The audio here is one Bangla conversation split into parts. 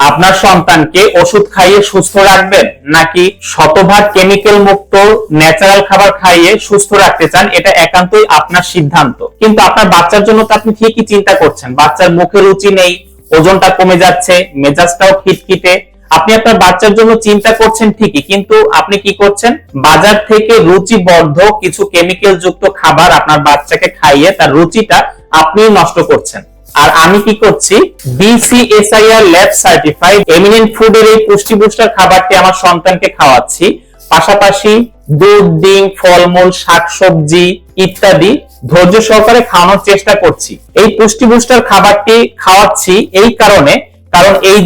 আপনার সন্তানকে ওষুধ খাইয়ে সুস্থ রাখবেন নাকি শতভাগ কেমিক্যাল মুক্ত ন্যাচারাল খাবার খাইয়ে সুস্থ রাখতে চান, এটা একান্তই আপনার সিদ্ধান্ত। কিন্তু আপনার বাচ্চার জন্য তো আপনি ঠিকই চিন্তা করছেন, বাচ্চার মুখে রুচি নেই, ওজনটা কমে যাচ্ছে, মেজাজটাও খিটখিটে। আপনি আপনার বাচ্চার জন্য চিন্তা করছেন ঠিকই, কিন্তু আপনি কি করছেন, বাজার থেকে রুচিবর্ধক কিছু কেমিক্যাল যুক্ত খাবার আপনার বাচ্চাকে খাইয়ে তার রুচিটা আপনি নষ্ট করছেন। আর আমি কি করছি, BCSIR ল্যাব সার্টিফাইড এমিনেন্ট ফুডের এই পুষ্টি বুস্টার খাবারটি আমার সন্তানকে খাওয়াচ্ছি। পাশাপাশি দুধ, ডিম, ফলমূল, শাকসবজি ইত্যাদি ধৈর্য সহকারে খাওয়ানোর চেষ্টা করছি। এই পুষ্টি বুস্টার খাবারটি খাওয়াচ্ছি এই কারণে, কারণ এই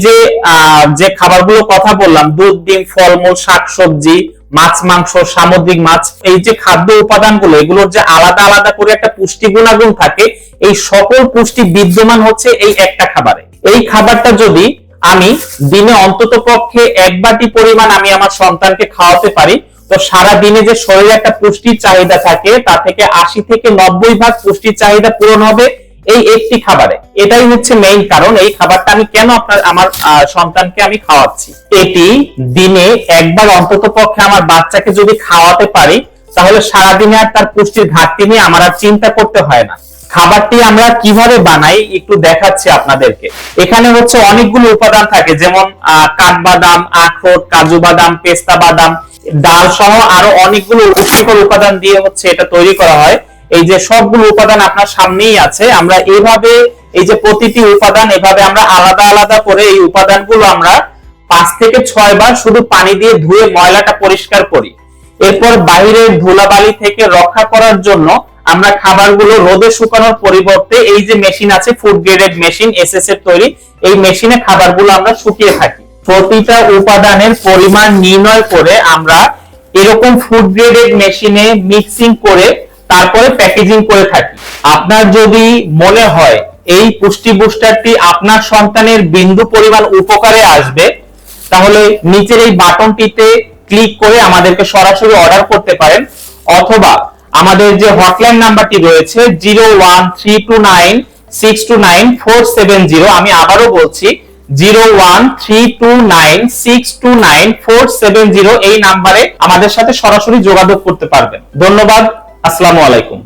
যে খাবারগুলো কথা বললাম, দুধ, ডিম, ফলমূল, শাকসবজি, মাছ, মাংস, সামুদ্রিক মাছ, এই যে খাদ্য উপাদানগুলো, এগুলোর যে আলাদা আলাদা করে একটা পুষ্টি গুণাগুণ থাকে, এই সকল পুষ্টি বিদ্যমান হচ্ছে এই একটা খাবারে। এই খাবারটা যদি আমি দিনে অন্তত পক্ষে 1 বাটি পরিমাণ আমি আমার সন্তানকে খাওয়াতে পারি, তো সারা দিনে যে শরীরে একটা পুষ্টির চাহিদা থাকে তা থেকে 80 থেকে 90% পুষ্টির চাহিদা পূরণ হবে এই একটি খাবারে। এটাই হচ্ছে মেইন কারণ এই খাবারটা আমি কেন আমার সন্তানকে আমি খাওয়াচ্ছি। এটি দিনে একবার অন্তত পক্ষে আমার বাচ্চাকে যদি খাওয়াতে পারি, তাহলে সারাদিনে আর তার পুষ্টির ঘাটতি নিয়ে আমার আর চিন্তা করতে হয় না। খাবারটি আমরা কিভাবে বানাই একটু দেখাচ্ছি আপনাদেরকে। এখানে হচ্ছে অনেকগুলো উপাদান থাকে, যেমন কাঠবাদাম, আখরোট, কাজু বাদাম, পেস্তা বাদাম, ডাল সহ আরো অনেকগুলো পুষ্টিকর উপাদান দিয়ে হচ্ছে এটা তৈরি করা হয়। এই যে সবগুলো উপাদান আপনার সামনেই আছে। আমরা এইভাবে এই যে প্রতিটি উপাদান এভাবে আমরা আলাদা আলাদা করে এই উপাদানগুলো আমরা 5 থেকে 6 বার শুধু পানি দিয়ে ধুয়ে ময়লাটা পরিষ্কার করি। এরপর বাইরের ধুলাবালি থেকে রক্ষা করার জন্য আমরা খাবারগুলো রোদে শুকানোর পরিবর্তে এই যে মেশিন আছে, ফুড গ্রেডেড মেশিন SS এর তৈরি, এই মেশিনে খাবারগুলো আমরা শুকিয়ে থাকি। প্রতিটা উপাদানের পরিমাণ নির্ণয় করে আমরা এরকম ফুড গ্রেডেড মেশিনে মিক্সিং করে তারপরে প্যাকেজিং করে থাকি। আপনার যদি মনে হয় এই পুষ্টি বুস্টারটি আপনার সন্তানের বিন্দু পরিমাণ উপকারে আসবে, তাহলে নিচের এই বাটনটিতে ক্লিক করে আমাদেরকে সরাসরি অর্ডার করতে পারেন, অথবা আমাদের যে হটলাইন নাম্বারটি রয়েছে 01329629470, আমি আবারও বলছি 01329629470, এই নাম্বারে আমাদের সাথে সরাসরি যোগাযোগ করতে পারবেন। ধন্যবাদ। আসসালামু আলাইকুম।